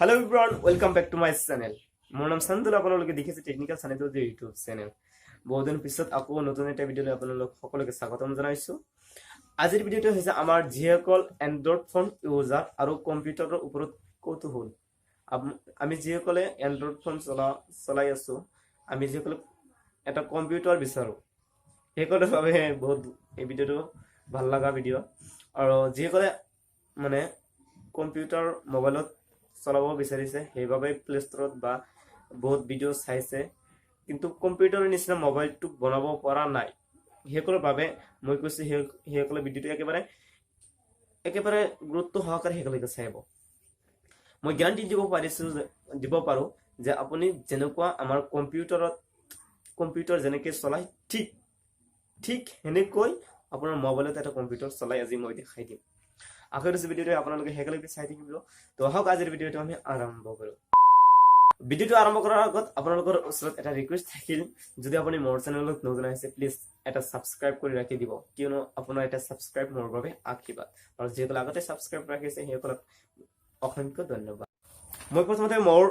Hello everyone, welcome back to my channel. মোৰ নাম সন্দুল আপোনালোকে দেখিছে টেকনিক্যাল sanidulji ইউটিউব চেনেল। বহুদিন পিছত আকৌ নতুন এটা ভিডিঅ লৈ আপোনালোক সকলোকে স্বাগতম জনাইছো। আজিৰ ভিডিঅটো হৈছে আমাৰ যিসকল এন্ড্ৰইড ফোন ইউজাৰ আৰু কম্পিউটাৰৰ ওপৰত কৌতুহল। আমি যিসকলে এন্ড্ৰইড ফোন চলাই আছো, আমি যিসকলে এটা কম্পিউটাৰ বিচাৰো, সেইসকলৰ বাবে বহুত এই ভিডিঅটো ভাল লগা ভিডিঅ। আৰু যিসকলে মানে কম্পিউটাৰ মোবাইলত চলাব বিচাৰিছে সেইভাবে প্লে ষ্টৰত বা বহুত ভিডিঅ চাইছে, কিন্তু কম্পিউটাৰৰ নিচিনা মোবাইলটো বনাব পৰা নাই, সেইসকলৰ বাবে মই কৈছো সেইসকলে ভিডিঅটো একেবাৰে গুৰুত্ব সহকাৰে সেইসকলকে চাইব। মই গ্যাৰান্টি দিব পাৰো যে আপুনি যেনেকুৱা আমাৰ কম্পিউটাৰ যেনেকৈ চলাই ঠিক সেনেকৈ আপোনাৰ মোবাইলত এটা কম্পিউটাৰ চলাই আজি মই দেখাই দিম। আশা কৰিছো ভিডিঅটো আপোনালোকে শেষলৈকে চাই থাকিব। তো আহক আজিৰ ভিডিঅটো আমি আৰম্ভ কৰোঁ। ভিডিঅটো আৰম্ভ কৰাৰ আগত আপোনালোকৰ ওচৰত এটা ৰিকুৱেষ্ট থাকিল, যদি আপুনি মোৰ চেনেলত নতুন আহিছে প্লিজ এটা সাবস্ক্ৰাইব কৰি ৰাখি দিব, কিয়নো আপোনাৰ এটা সাবস্ক্ৰাইব মোৰ বাবে আশীৰ্বাদ। আৰু যিসকলে আগতে সাবস্ক্ৰাইব ৰাখিছে সেইসকলক অসংখ্য ধন্যবাদ। মই প্ৰথমতে মোৰ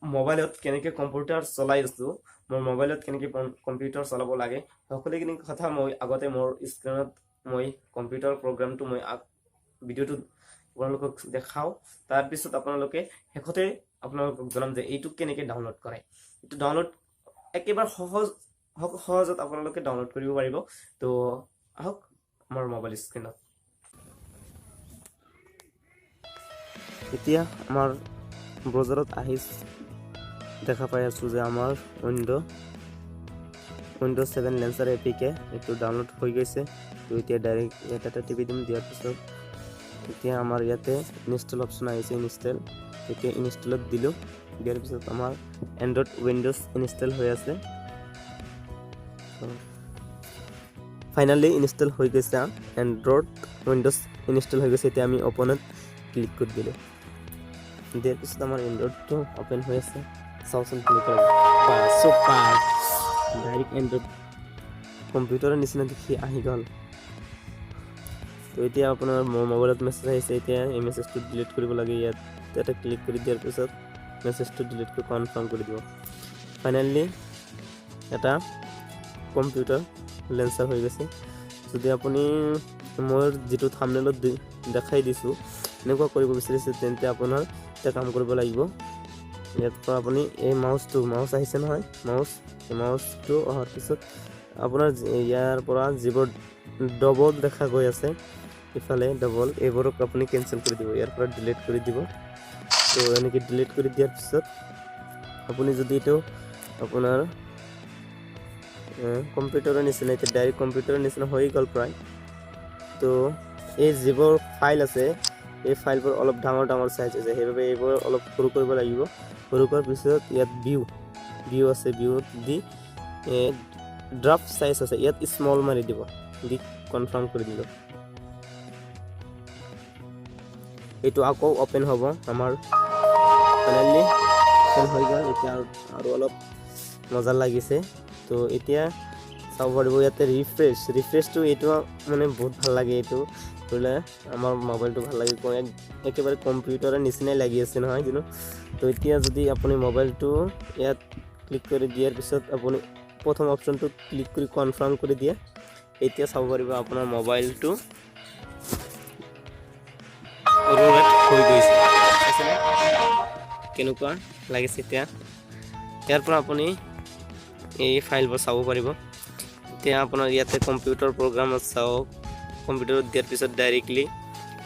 মোবাইলত কেনেকৈ কম্পিউটাৰ চলাই আছো, মোৰ মোবাইলত কেনেকৈ কম্পিউটাৰ চলাব লাগে সকলোখিনি কথা মই আগতে মোৰ স্ক্ৰীনত মই কম্পিউটাৰ প্ৰগ্ৰামটো মই ভিডিঅটো আপোনালোকক দেখাও। তাৰপিছত আপোনালোকে শেষতে আপোনালোকক জনাম যে এইটো কেনেকৈ ডাউনলোড কৰে। এইটো ডাউনলোড একেবাৰে সহজত আপোনালোকে ডাউনলোড কৰিব পাৰিব। তো আহক আমাৰ মোবাইল স্ক্ৰীনত। এতিয়া আমাৰ ব্ৰাউজাৰত আহি দেখা পাই আছো যে আমাৰ উইন্ডোজ 7 লেন্সাৰ এপিকে এইটো ডাউনলোড হৈ গৈছে। তো এতিয়া ডাইৰেক্ট এটা টিপি দিম, দিয়াৰ পিছত এতিয়া আমাৰ ইয়াতে ইনষ্টল অপশ্যন আহিছে, এতিয়া ইনষ্টলত দিলোঁ। দিয়াৰ পিছত আমাৰ এন্ড্ৰইড উইন্ডোজ ইনষ্টল হৈ আছে। ফাইনালি ইনষ্টল হৈ গৈছে, এন্ড্ৰইড উইন্ডোজ ইনষ্টল হৈ গৈছে। এতিয়া আমি অপেনত ক্লিক কৰি দিলোঁ। দিয়াৰ পিছত আমাৰ এন্ড্ৰইডটো অপেন হৈ আছে। চাওচোন কেনেকৈ ডাইৰেক্ট এন্ড্ৰইড কম্পিউটাৰৰ নিচিনা দেখি আহি গ'ল। তো এতিয়া আপোনাৰ মোৰ মোবাইলত মেছেজ আহিছে, এতিয়া এই মেছেজটো ডিলিট কৰিব লাগে। ইয়াত এটা ক্লিক কৰি দিয়াৰ পিছত মেছেজটো ডিলিট কৰি কনফাৰ্ম কৰি দিব। ফাইনেলি এটা কম্পিউটাৰ লেন্সাৰ হৈ গৈছে। যদি আপুনি মোৰ যিটো থাম্বনেইলত দেখাই দিছোঁ এনেকুৱা কৰিব বিচাৰিছে, তেন্তে আপোনাৰ এটা কাম কৰিব লাগিব। ইয়াৰ পৰা আপুনি এই মাউচ আহিছে নহয়, মাউচটো অহাৰ পিছত আপোনাৰ ইয়াৰ পৰা যিবোৰ ডবল দেখা গৈ আছে ইফালে ডবল, এইবোৰক আপুনি কেনচেল কৰি দিব, ইয়াৰ পৰা ডিলিট কৰি দিব। তো এনেকৈ ডিলিট কৰি দিয়াৰ পিছত আপুনি যদি এইটো আপোনাৰ কম্পিউটাৰৰ নিচিনা এতিয়া ডাইৰেক্ট কম্পিউটাৰৰ নিচিনা হৈ গ'ল প্ৰায়। তো এই যিবোৰ ফাইল আছে এই ফাইলবোৰ অলপ ডাঙৰ চাইজ আছে, সেইবাবে এইবোৰ অলপ সৰু কৰিব লাগিব। সৰু কৰাৰ পিছত ইয়াত ভিউ আছে, ভিউত দি ড্ৰাফ্ট চাইজ আছে, ইয়াত স্মল মাৰি দিব, দি কনফাৰ্ম কৰি দিলোঁ। এইটো আকৌ অপেন হ'ব আমাৰ। ফাইনেলি অপেন হৈ গ'ল। এতিয়া আৰু অলপ মজা লাগিছে। তো এতিয়া চাব পাৰিব ইয়াতে ৰিফ্ৰেছটো এইটো মানে বহুত ভাল লাগে। এইটো কৰিলে আমাৰ মোবাইলটো ভাল লাগে, একেবাৰে কম্পিউটাৰৰ নিচিনাই লাগি আছে নহয় কিন্তু। তো এতিয়া যদি আপুনি মোবাইলটো ইয়াত ক্লিক কৰি দিয়াৰ পিছত আপুনি প্ৰথম অপশ্যনটো ক্লিক কৰি কনফাৰ্ম কৰি দিয়ে, এতিয়া চাব পাৰিব আপোনাৰ মোবাইলটো হৈ গৈছে। কেনেকুৱা লাগিছে এতিয়া। ইয়াৰ পৰা আপুনি এই ফাইলবোৰ চাব পাৰিব। এতিয়া আপোনাৰ ইয়াতে কম্পিউটাৰ প্ৰগ্ৰামত চাওক, কম্পিউটাৰত দিয়াৰ পিছত ডাইৰেক্টলি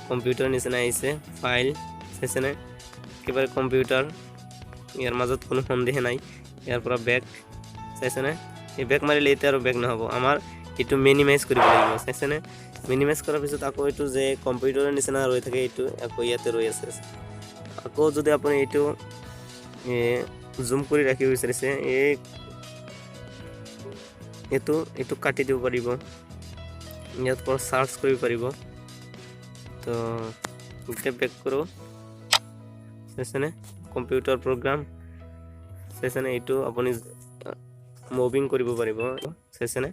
কম্পিউটাৰ নিচিনা আহিছে ফাইল, চাইছেনে একেবাৰে কম্পিউটাৰ, ইয়াৰ মাজত কোনো সন্দেহ নাই। ইয়াৰ পৰা বেক চাইছেনে, এই বেক মাৰিলে এতিয়া আৰু বেক নহ'ব, আমাৰ এইটো মিনিমাইজ কৰিব লাগিব। চাইছেনে মিনিমাইজ কৰাৰ পিছত আকৌ এইটো যে কম্পিউটাৰৰ নিচিনা ৰৈ থাকে এইটো আকৌ ইয়াতে ৰৈ আছে। আকৌ যদি আপুনি এইটো জুম কৰি ৰাখিব বিচাৰিছে এইটো কাটি দিব পাৰিব, ইয়াত পৰা চাৰ্চ কৰিব পাৰিব। তো এতিয়া বেক কৰোঁ, চাইছেনে কম্পিউটাৰ প্ৰগ্ৰাম, চাইছেনে এইটো আপুনি মুভিং কৰিব পাৰিব। চাইছেনে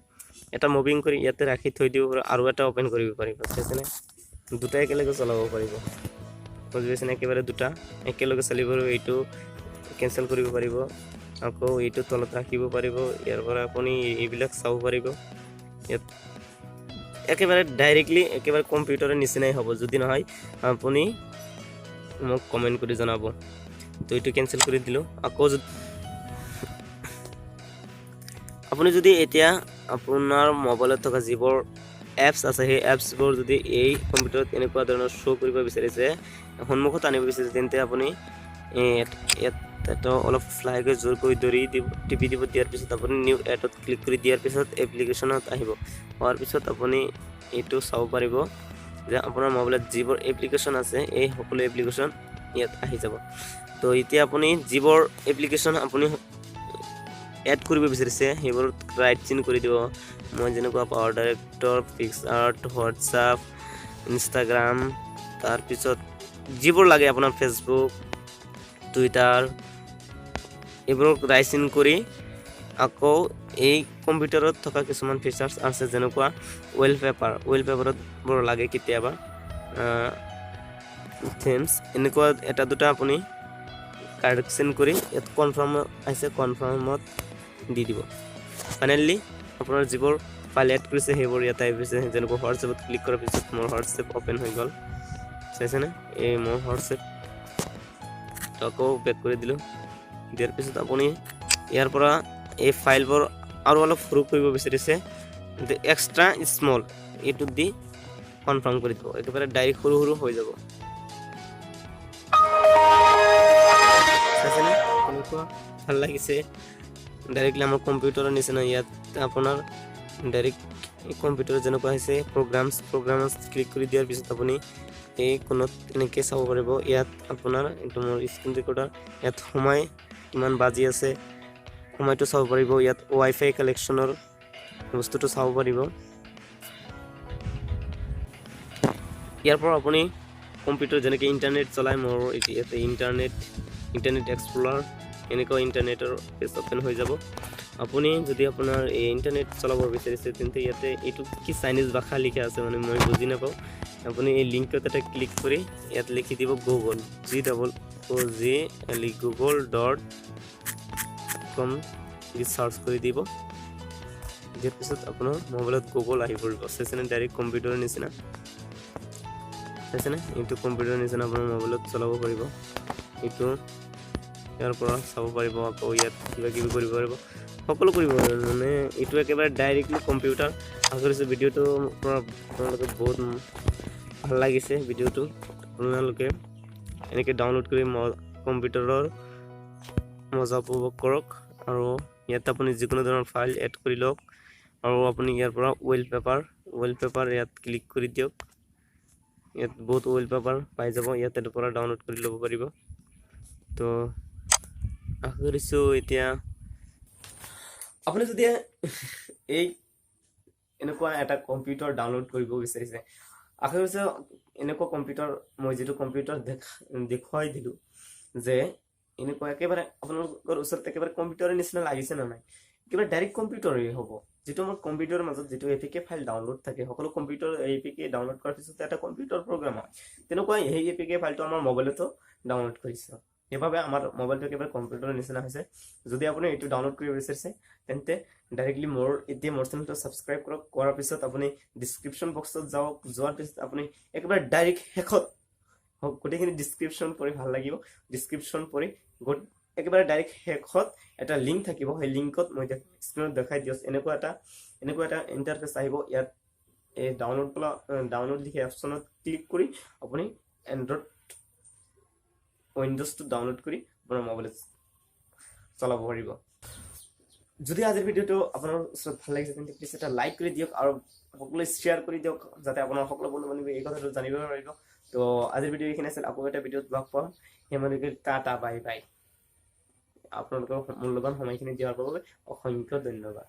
এটা মুভিং কৰি ইয়াতে ৰাখি থৈ দিব আৰু এটা অপেন কৰিব পাৰিব। চাইছেনে দুটাই একেলগে চলাব পাৰিব। বুজি পাইছেনে একেবাৰে দুটা একেলগে চলিব এইটো কেনসেল কৰিব পাৰিব আকৌ এইটো তলত ৰাখিব পাৰিব ইয়াৰ পৰা আপুনি এইবিলাক চাব পাৰিব ইয়াত একেবাৰে ডাইৰেক্টলি একেবাৰে কম্পিউটাৰৰ নিচিনাই হ'ব যদি নহয় আপুনি মোক কমেন্ট কৰি জনাব তো এইটো কেনসেল কৰি দিলো আকৌ আপুনি যদি এতিয়া আপোনাৰ মোবাইলত থকা যিবোৰ এপছ আছে সেই এপছবোৰ যদি এই কম্পিউটাৰত এনেকুৱা ধৰণৰ শ্ব' কৰিব বিচাৰিছে সন্মুখত আনিব বিচাৰিছে তেন্তে আপুনি এটা অলপ ফ্লাইকৈ জোৰ কৰি ধৰি দিব টিপি দিব দিয়াৰ পিছত আপুনি নিউ এডত ক্লিক কৰি দিয়াৰ পিছত এপ্লিকেশ্যনত আহিব হোৱাৰ পিছত আপুনি এইটো চাব পাৰিব যে আপোনাৰ মোবাইলত যিবোৰ এপ্লিকেশ্যন আছে এই সকলো এপ্লিকেশ্যন ইয়াত আহি যাব তো এতিয়া আপুনি যিবোৰ এপ্লিকেশ্যন আপুনি এড কৰিব বিচাৰিছে সেইবোৰত ৰাইট চিন কৰি দিব মই যেনেকুৱা পাৱাৰ ডাইৰেক্টৰ পিক্সআৰ্ট হোৱাটছআপ ইনষ্টাগ্ৰাম তাৰপিছত যিবোৰ লাগে আপোনাৰ ফেচবুক টুইটাৰ এইবোৰক ৰাইট চিন কৰি আকৌ এই কম্পিউটাৰত থকা কিছুমান ফিচাৰ্ছ আছে যেনেকুৱা ৱালপেপাৰত বৰ লাগে কেতিয়াবা থিমছ এনেকুৱা এটা দুটা আপুনি কাৰেকশ্যন কৰি ইয়াত কনফাৰ্ম আছে কনফাৰ্মত দি দিব ফাইনেলি আপোনাৰ যিবোৰ ফাইল এড কৰিছে সেইবোৰ ইয়াত আহিছে যেনেকুৱা হোৱাটছএপত ক্লিক কৰাৰ পিছত মোৰ হোৱাটছএপ অপেন হৈ গ'ল চাইছেনে এই মোৰ হোৱাটছএপ আকৌ বেক কৰি দিলোঁ দিয়াৰ পিছত আপুনি ইয়াৰ পৰা এই ফাইলবোৰ আৰু অলপ সৰু কৰিব বিচাৰিছে এক্সট্ৰা স্মল এইটো দি কনফাৰ্ম কৰি দিব একেবাৰে ডাইৰেক্ট সৰু সৰু হৈ যাব চাইছেনে কেনেকুৱা ভাল লাগিছে ডাইৰেক্টলি আমাৰ কম্পিউটাৰৰ নিচিনা ইয়াত আপোনাৰ ডাইৰেক্ট কম্পিউটাৰ যেনেকুৱা হৈছে প্ৰগ্ৰামছ ক্লিক কৰি দিয়াৰ পিছত আপুনি এই কোণত এনেকৈ চাব পাৰিব ইয়াত আপোনাৰ এইটো মোৰ স্ক্ৰীন ৰেকৰ্ডাৰ ইয়াত সময় কিমান বাজি আছে সময়টো চাব পাৰিব ইয়াত ৱাইফাই কালেকশ্যনৰ বস্তুটো চাব পাৰিব ইয়াৰ পৰা আপুনি কম্পিউটাৰ যেনেকৈ ইণ্টাৰনেট চলাই মোৰ ইয়াতে ইণ্টাৰনেট এক্সপ্ল'ৰাৰ এনেকুৱা ইণ্টাৰনেটৰ পেজ অপেন হৈ যাব আপুনি যদি আপোনাৰ এই ইণ্টাৰনেট চলাব বিচাৰিছে তেন্তে ইয়াতে এইটো কি চাইনিজ ভাষা লিখা আছে মানে মই বুজি নাপাওঁ আপুনি এই লিংকত এটা ক্লিক কৰি ইয়াত লিখি দিব গুগল google.com সাৰ্চ কৰি দিব দিয়াৰ পিছত আপোনাৰ মোবাইলত গুগল আহি পৰিব চাইছেনে ডাইৰেক্ট কম্পিউটাৰৰ নিচিনা চাইছেনে এইটো কম্পিউটাৰৰ নিচিনা আপোনাৰ মোবাইলত চলাব পাৰিব এইটো ইয়াৰ পৰা চাব পাৰিব আকৌ ইয়াত কিবা কিবি কৰিব পাৰিব সকলো কৰিব পাৰিব মানে এইটো একেবাৰে ডাইৰেক্টলি কম্পিউটাৰ আশা কৰিছোঁ ভিডিঅ'টো আপোনালোকে বহুত ভাল লাগিছে ভিডিঅ'টো আপোনালোকে এনেকৈ ডাউনলোড কৰি কম্পিউটাৰৰ মজা উপভোগ কৰক আৰু ইয়াত আপুনি যিকোনো ধৰণৰ ফাইল এড কৰি লওক আৰু আপুনি ইয়াৰ পৰা ৱালপেপাৰ ইয়াত ক্লিক কৰি দিয়ক ইয়াত বহুত ৱালপেপাৰ পাই যাব ইয়াতে পৰা ডাউনলোড কৰি ল'ব পাৰিব তো আশা কৰিছোঁ এতিয়া আপুনি যদি এই এনেকুৱা এটা কম্পিউটাৰ ডাউনলোড কৰিব বিচাৰিছে আশা কৰিছোঁ এনেকুৱা কম্পিউটাৰ মই যিটো কম্পিউটাৰ দেখুৱাই দিলোঁ যে এনেকুৱা একেবাৰে আপোনালোকৰ ওচৰত একেবাৰে কম্পিউটাৰৰ নিচিনা লাগিছে নে নাই একেবাৰে ডাইৰেক্ট কম্পিউটাৰেই হ'ব যিটো আমাৰ কম্পিউটাৰৰ মাজত যিটো এপিকে ফাইল ডাউনলোড থাকে সকলো কম্পিউটাৰ এপিকে ডাউনলোড কৰাৰ পিছত এটা কম্পিউটাৰ প্ৰগ্ৰাম হয় তেনেকুৱা সেই এপিকে ফাইলটো আমাৰ মোবাইলতো ডাউনলোড কৰিছে সেইবাবে আমাৰ মোবাইলটো একেবাৰে কম্পিউটাৰৰ নিচিনা হৈছে যদি আপুনি এইটো ডাউনলোড কৰিব বিচাৰিছে তেন্তে ডাইৰেক্টলি মোৰ চেনেলটো ছাবস্ক্ৰাইব কৰক কৰাৰ পিছত আপুনি ডিছক্ৰিপশ্যন বক্সত যোৱাৰ পিছত আপুনি একেবাৰে ডাইৰেক্ট শেষত গোটেইখিনি ডিছক্ৰিপশ্যন পঢ়ি ভাল লাগিব ডিছক্ৰিপশ্যন পঢ়ি একেবাৰে ডাইৰেক্ট শেষত এটা লিংক থাকিব সেই লিংকত মই স্ক্ৰীনত দেখাই দিছোঁ এনেকুৱা এটা ইণ্টাৰফেচ আহিব ইয়াত এই ডাউনলোড লিখা অপশ্যনত ক্লিক কৰি আপুনি এণ্ড্ৰইড উইণ্ডোজটো ডাউনলোড কৰি আপোনাৰ মোবাইলত চলাব পাৰিব যদি আজিৰ ভিডিঅ'টো আপোনাৰ ওচৰত ভাল লাগিছে তেন্তে প্লিজ এটা লাইক কৰি দিয়ক আৰু সকলোৱে শ্বেয়াৰ কৰি দিয়ক যাতে আপোনাৰ সকলো বন্ধু বান্ধৱী এই কথাটো জানিব পাৰিব তো আজিৰ ভিডিঅ' এইখিনি আছিল আকৌ এটা ভিডিঅ'ত লগ পাম সেইমানকে টাটা বাই বাই আপোনালোকৰ মূল্যৱান সময়খিনি দিয়াৰ বাবে অসংখ্য ধন্যবাদ